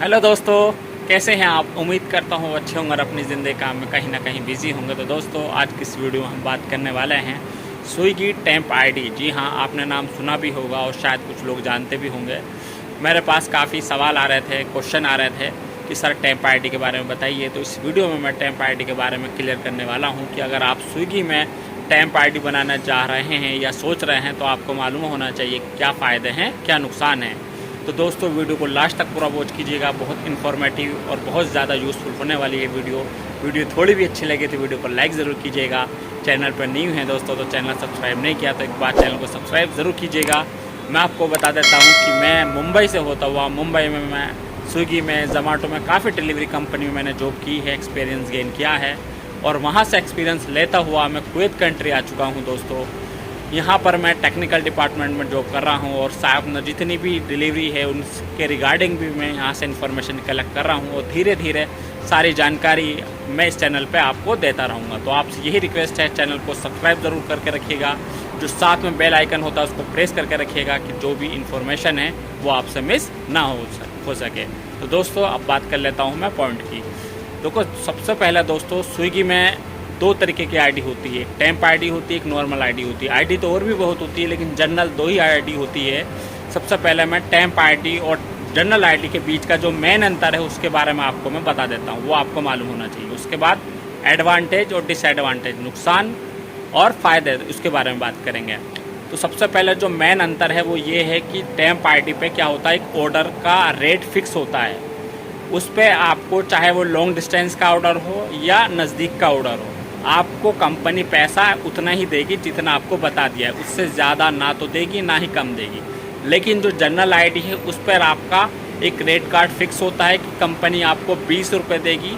Hello दोस्तों, कैसे हैं आप। उम्मीद करता हूँ अच्छे होंगे और अपनी ज़िंदगी काम में कहीं ना कहीं बिजी होंगे। तो दोस्तों, आज की इस वीडियो में हम बात करने वाले हैं स्विगी टेम्प आईडी। जी हाँ, आपने नाम सुना भी होगा और शायद कुछ लोग जानते भी होंगे। मेरे पास काफ़ी सवाल आ रहे थे, क्वेश्चन आ रहे थे कि सर टेम्प आईडी के बारे में बताइए। तो इस वीडियो में मैं टेम्प आईडी के बारे में क्लियर करने वाला हूँ कि अगर आप स्विगी में टेम्प आईडी बनाना चाह रहे हैं या सोच रहे हैं तो आपको मालूम होना चाहिए क्या फ़ायदे हैं, क्या नुकसान है। तो दोस्तों, वीडियो को लास्ट तक पूरा वॉच कीजिएगा। बहुत इन्फॉर्मेटिव और बहुत ज़्यादा यूज़फुल होने वाली है वीडियो थोड़ी भी अच्छी लगे तो वीडियो को लाइक ज़रूर कीजिएगा। चैनल पर न्यू हैं दोस्तों तो चैनल सब्सक्राइब नहीं किया तो एक बार चैनल को सब्सक्राइब ज़रूर कीजिएगा। मैं आपको बता देता हूँ कि मैं मुंबई से होता हुआ, मुंबई में मैं स्विगी में, जोमेटो में, काफ़ी डिलीवरी कंपनी में मैंने जॉब की है, एक्सपीरियंस गेन किया है। और वहाँ से एक्सपीरियंस लेता हुआ मैं कुवैत कंट्री आ चुका हूँ दोस्तों। यहाँ पर मैं टेक्निकल डिपार्टमेंट में जॉब कर रहा हूँ और साहब जितनी भी डिलीवरी है उनके रिगार्डिंग भी मैं यहाँ से इन्फॉर्मेशन कलेक्ट कर रहा हूँ और धीरे धीरे सारी जानकारी मैं इस चैनल पे आपको देता रहूँगा। तो आपसे यही रिक्वेस्ट है, चैनल को सब्सक्राइब ज़रूर करके रखिएगा। जो साथ में बेल आइकन होता है उसको प्रेस करके रखिएगा कि जो भी इन्फॉर्मेशन है वो आपसे मिस ना हो सके। तो दोस्तों, अब बात कर लेता हूँ मैं पॉइंट की। देखो, सबसे पहले दोस्तों, स्विगी में दो तरीके की आईडी होती है। एक टेम्प आईडी होती है, एक नॉर्मल आईडी होती है। आईडी तो और भी बहुत होती है लेकिन जनरल दो ही आईडी होती है। सबसे पहले मैं टेम्प आईडी और जनरल आईडी के बीच का जो मेन अंतर है उसके बारे में आपको मैं बता देता हूँ, वो आपको मालूम होना चाहिए। उसके बाद एडवांटेज और डिसएडवांटेज, नुकसान और फ़ायदे, उसके बारे में बात करेंगे। तो सबसे पहले जो मेन अंतर है वो ये है कि टेम्प आईडी पे क्या होता है, एक ऑर्डर का रेट फिक्स होता है। उस पर आपको चाहे वो लॉन्ग डिस्टेंस का ऑर्डर हो या नज़दीक का ऑर्डर हो, आपको कंपनी पैसा उतना ही देगी जितना आपको बता दिया है। उससे ज़्यादा ना तो देगी ना ही कम देगी। लेकिन जो जनरल आईडी है उस पर आपका एक रेट कार्ड फिक्स होता है कि कंपनी आपको 20 रुपये देगी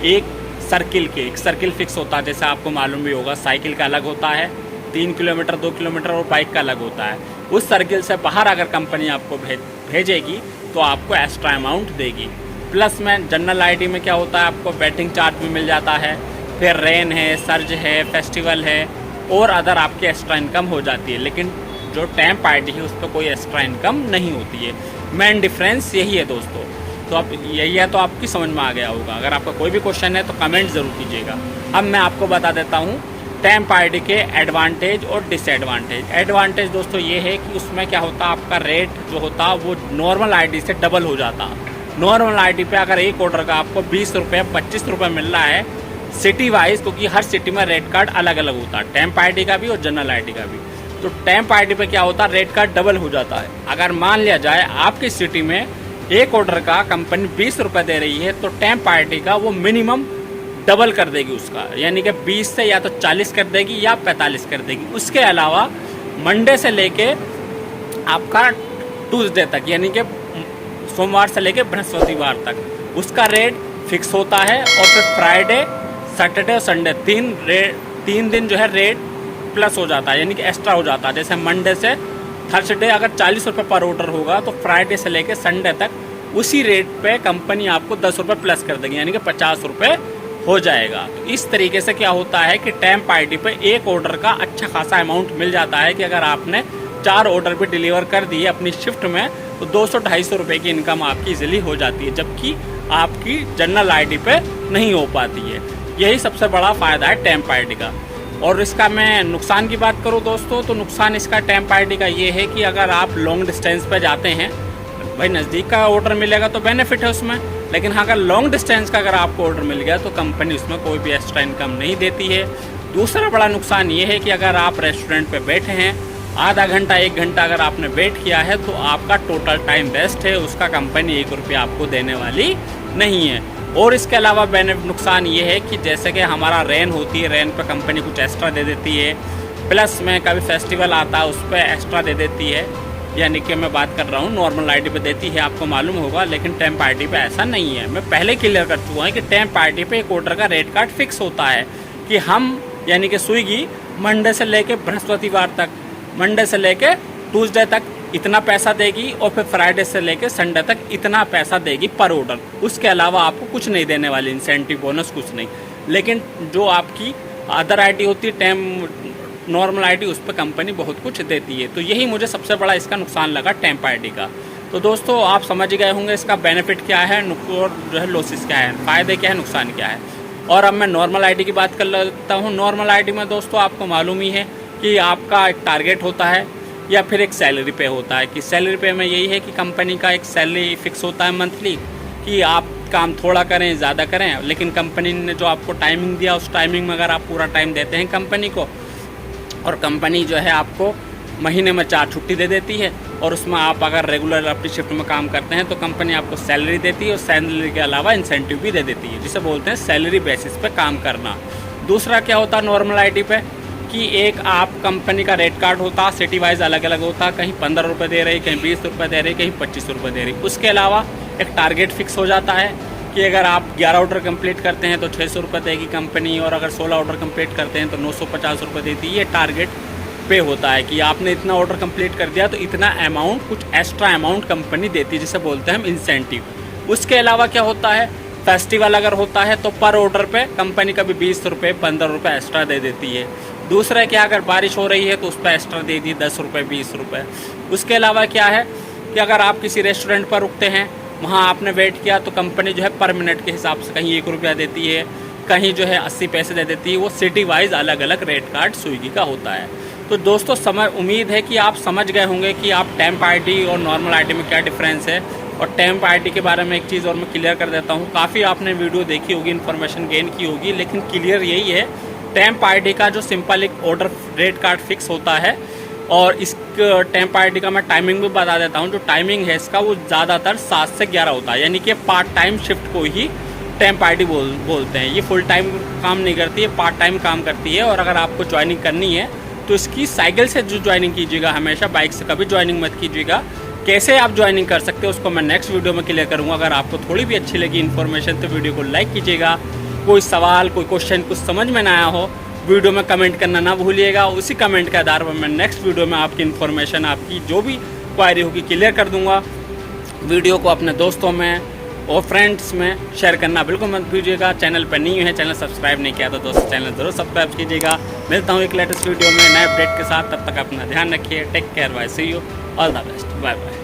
एक सर्किल फिक्स होता है। जैसे आपको मालूम भी होगा, साइकिल का अलग होता है, 3 किलोमीटर 2 किलोमीटर, और बाइक का अलग होता है। उस सर्किल से बाहर अगर कंपनी आपको भेजेगी तो आपको एक्स्ट्रा अमाउंट देगी। प्लस में जनरल आईडी में क्या होता है, आपको वेटिंग चार्ज भी मिल जाता है, फिर रेन है, सर्ज है, फेस्टिवल है और अदर आपकी एक्स्ट्रा इनकम हो जाती है। लेकिन जो टेम्प आईडी है उस पर कोई एक्स्ट्रा इनकम नहीं होती है। मेन डिफरेंस यही है दोस्तों। तो अब यही है, तो आपकी समझ में आ गया होगा। अगर आपका कोई भी क्वेश्चन है तो कमेंट ज़रूर कीजिएगा। अब मैं आपको बता देता हूँ टेम्प आईडी के एडवांटेज और डिसएडवांटेज। एडवांटेज दोस्तों ये है कि उसमें क्या होता, आपका रेट जो होता वो नॉर्मल आईडी से डबल हो जाता। नॉर्मल आईडी पे अगर एक ऑर्डर का आपको 20 रुपये 25 रुपये मिल रहा है सिटी वाइज, क्योंकि हर सिटी में रेट कार्ड अलग अलग होता है, टेम्प आईडी का भी और जनरल आईडी का भी। तो टेम्प आईडी पे क्या होता है, रेट कार्ड डबल हो जाता है। अगर मान लिया जाए आपकी सिटी में एक ऑर्डर का कंपनी 20 रुपये दे रही है तो टेम्प आईडी का वो मिनिमम डबल कर देगी उसका, यानी कि 20 से या तो 40 कर देगी या 45 कर देगी। उसके अलावा मंडे से लेके आपका ट्यूसडे तक, यानी कि सोमवार से लेके बृहस्पतिवार तक उसका रेट फिक्स होता है। और फिर फ्राइडे, सैटरडे और संडे तीन दिन जो है रेट प्लस हो जाता है, यानी कि एक्स्ट्रा हो जाता है। जैसे मंडे से थर्सडे अगर 40 रुपये पर ऑर्डर होगा तो फ्राइडे से लेकर संडे तक उसी रेट पे कंपनी आपको 10 रुपये प्लस कर देगी, यानी कि 50 रुपये हो जाएगा। तो इस तरीके से क्या होता है कि टेम्प आईडी पे एक ऑर्डर का अच्छा खासा अमाउंट मिल जाता है कि अगर आपने 4 ऑर्डर भी डिलीवर कर दिए अपनी शिफ्ट में तो 200-250 रुपये की इनकम आपकी इजीली हो जाती है, जबकि आपकी जनरल आईडी पे नहीं हो पाती है। यही सबसे बड़ा फ़ायदा है टेम्प आईडी का। और इसका मैं नुकसान की बात करूं दोस्तों, तो नुकसान इसका टेम्प आईडी का ये है कि अगर आप लॉन्ग डिस्टेंस पे जाते हैं, भाई नज़दीक का ऑर्डर मिलेगा तो बेनिफिट है उसमें, लेकिन हाँ अगर लॉन्ग डिस्टेंस का अगर आपको ऑर्डर मिल गया तो कंपनी उसमें कोई भी एक्स्ट्रा इनकम नहीं देती है। दूसरा बड़ा नुकसान ये है कि अगर आप रेस्टोरेंट पर बैठे हैं, आधा घंटा 1 घंटा अगर आपने वेट किया है तो आपका टोटल टाइम वेस्ट है, उसका कंपनी 1 रुपया आपको देने वाली नहीं है। और इसके अलावा नुकसान ये है कि जैसे कि हमारा रेन होती है, रेन पे कंपनी कुछ एक्स्ट्रा दे देती है। प्लस में कभी फेस्टिवल आता है उस पर एक्स्ट्रा दे देती है, यानी कि मैं बात कर रहा हूँ नॉर्मल आईडी पे देती है, आपको मालूम होगा। लेकिन टेम्प आईडी पे ऐसा नहीं है। मैं पहले क्लियर कर चुका हूँ कि टेम्प आईडी पे एक ऑर्डर का रेट कार्ड फिक्स होता है कि हम, यानी कि स्विगी मंडे से लेके बृहस्पतिवार तक, मंडे से लेके ट्यूसडे तक इतना पैसा देगी और फिर फ्राइडे से लेके संडे तक इतना पैसा देगी पर ऑर्डर। उसके अलावा आपको कुछ नहीं देने वाली, इंसेंटिव बोनस कुछ नहीं। लेकिन जो आपकी अदर आईडी होती है, नॉर्मल आईडी, उस पर कंपनी बहुत कुछ देती है। तो यही मुझे सबसे बड़ा इसका नुकसान लगा टेम्प आईडी का। तो दोस्तों आप समझ गए होंगे इसका बेनिफिट क्या है और जो है लॉसेस क्या है, फ़ायदे क्या है, नुकसान क्या है। और अब मैं नॉर्मल आईडी की बात कर लेता हूँ। नॉर्मल आईडी में दोस्तों आपको मालूम ही है कि आपका एक टारगेट होता है या फिर एक सैलरी पे होता है। कि सैलरी पे में यही है कि कंपनी का एक सैलरी फिक्स होता है मंथली, कि आप काम थोड़ा करें ज़्यादा करें, लेकिन कंपनी ने जो आपको टाइमिंग दिया उस टाइमिंग में अगर आप पूरा टाइम देते हैं कंपनी को, और कंपनी जो है आपको महीने में 4 छुट्टी दे देती है, और उसमें आप अगर रेगुलर अपनी शिफ्ट में काम करते हैं तो कंपनी आपको सैलरी देती है, और सैलरी के अलावा इंसेंटिव भी दे देती है, जिसे बोलते हैं सैलरी बेसिस पे काम करना। दूसरा क्या होता है नॉर्मल आईडी पे, कि एक आप कंपनी का रेट कार्ड होता, सिटी वाइज अलग अलग होता, कहीं 15 रुपये दे रही, कहीं 20 रुपये दे रही, कहीं 25 रुपये दे रही। उसके अलावा एक टारगेट फिक्स हो जाता है कि अगर आप 11 ऑर्डर कंप्लीट करते हैं तो 600 रुपये देगी कंपनी, और अगर 16 ऑर्डर कंप्लीट करते हैं तो 950 रुपये देती है। ये टारगेट पे होता है कि आपने इतना ऑर्डर कंप्लीट कर दिया तो इतना अमाउंट, कुछ एक्स्ट्रा अमाउंट कंपनी देती है, जिसे बोलते हैं हम इंसेंटिव। उसके अलावा क्या होता है, फेस्टिवल अगर होता है तो पर ऑर्डर पे कंपनी कभी 20 रुपये 15 रुपये एक्स्ट्रा दे देती है। दूसरा क्या, अगर बारिश हो रही है तो उस पर एक्स्ट्रा दे दी 10 रुपये 20 रुपये। उसके अलावा क्या है कि अगर आप किसी रेस्टोरेंट पर रुकते हैं, वहाँ आपने वेट किया तो कंपनी जो है पर मिनट के हिसाब से कहीं 1 रुपया देती है, कहीं जो है 80 पैसे दे देती है। वो सिटी वाइज अलग अलग रेट कार्ड स्विगी का होता है। तो दोस्तों उम्मीद है कि आप समझ गए होंगे कि आप टेम्प आईडी और नॉर्मल आईडी में क्या डिफरेंस है। और टेम्प आईडी के बारे में एक चीज़ और मैं क्लियर कर देता हूँ, काफ़ी आपने वीडियो देखी होगी, इन्फॉर्मेशन गेन की होगी, लेकिन क्लियर यही है, टेम्प आईडी का जो सिंपल एक ऑर्डर रेट कार्ड फिक्स होता है, और इस टेम्प आईडी का मैं टाइमिंग भी बता देता हूँ। जो टाइमिंग है इसका वो ज़्यादातर 7 से 11 होता है, यानी कि पार्ट टाइम शिफ्ट को ही टेम्प आईडी बोलते हैं। ये फुल टाइम काम नहीं करती है, पार्ट टाइम काम करती है। और अगर आपको ज्वाइनिंग करनी है तो इसकी साइकिल से जो ज्वाइनिंग कीजिएगा, हमेशा बाइक से कभी ज्वाइनिंग मत कीजिएगा। कैसे आप ज्वाइनिंग कर सकते हो उसको मैं नेक्स्ट वीडियो में क्लियर करूँगा। अगर आपको थोड़ी भी अच्छी लगी इन्फॉर्मेशन तो वीडियो को लाइक कीजिएगा। कोई सवाल, कोई क्वेश्चन कुछ समझ में ना आया हो, वीडियो में कमेंट करना ना भूलिएगा। उसी कमेंट के आधार पर मैं नेक्स्ट वीडियो में आपकी इन्फॉर्मेशन, आपकी जो भी क्वायरी होगी क्लियर कर दूंगा। वीडियो को अपने दोस्तों में और फ्रेंड्स में शेयर करना बिल्कुल मत भूलिएगा। चैनल पर नहीं है, चैनल सब्सक्राइब नहीं किया तो दोस्तों चैनल ज़रूर सब्सक्राइब कीजिएगा। मिलता हूँ एक लेटेस्ट वीडियो में नए अपडेट के साथ, तब तक अपना ध्यान रखिए। Take care, bye, see you, all the best, bye bye.